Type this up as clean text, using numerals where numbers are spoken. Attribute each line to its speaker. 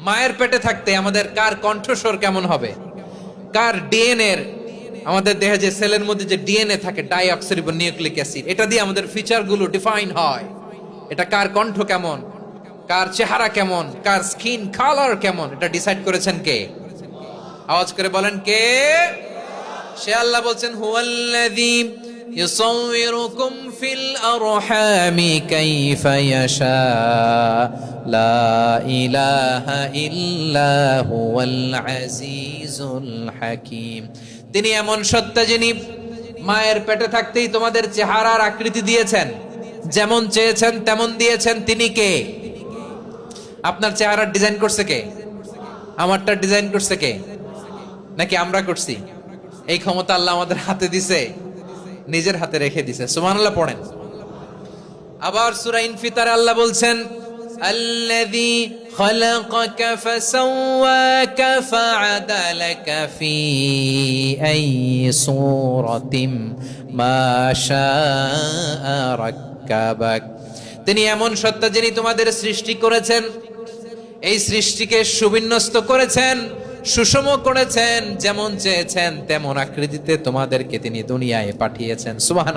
Speaker 1: মায়ের পেটে থাকতে আমাদের কার কণ্ঠস্বর কেমন হবে, কার ডিএনএ, আমাদের দেহে যে সেলের মধ্যে যে ডিএনএ থাকে ডাইঅক্সিরিবো নিউক্লিক অ্যাসিড, এটা দিয়ে আমাদের ফিচারগুলো ডিফাইন হয়। এটা কার কণ্ঠ কেমন, কার চেহারা কেমন, কার স্কিন কালার কেমন, এটা ডিসাইড করেছেন কে? আওয়াজ করে বলেন কে? সে আল্লাহ বলছেন হুয়াল্লাযী ইউসাউবিরুকুম ফিল আরহামি কাইফা ইয়াশা লা ইলাহা ইল্লা হুয়াল আজিজুল হাকীম। তিনি এমন সত্তা যিনি মায়ের পেটে থাকতেই তোমাদের চেহারার আকৃতি দিয়েছেন, যেমন চেয়েছেন তেমন দিয়েছেন। তিনি কে? আপনার চেহারার ডিজাইন করছে কে? আমারটা ডিজাইন করছে কে? নাকি আমরা করছি? এই ক্ষমতা আল্লাহ আমাদের হাতে দিছে, নিজের হাতে রেখে দিছে। সুবহানাল্লাহ পড়েন। আবার সূরা ইনফিতারে আল্লাহ বলছেন আল্লাযী খালাকাকা ফাসাওয়াকা ফাআদালাকা ফি আইয়ি সূরাতিম মা শাআ রাক্কাবাক। তিনি এমন সত্তা যিনি তোমাদের সৃষ্টি করেছেন, এই সৃষ্টিকে সুবিন্যস্ত করেছেন, সুষম করেছেন, যেমন চেয়েছেন তেমন আকৃতিতে তোমাদেরকে তিনি দুনিয়ায় পাঠিয়েছেন। সুবহানাল্লাহ।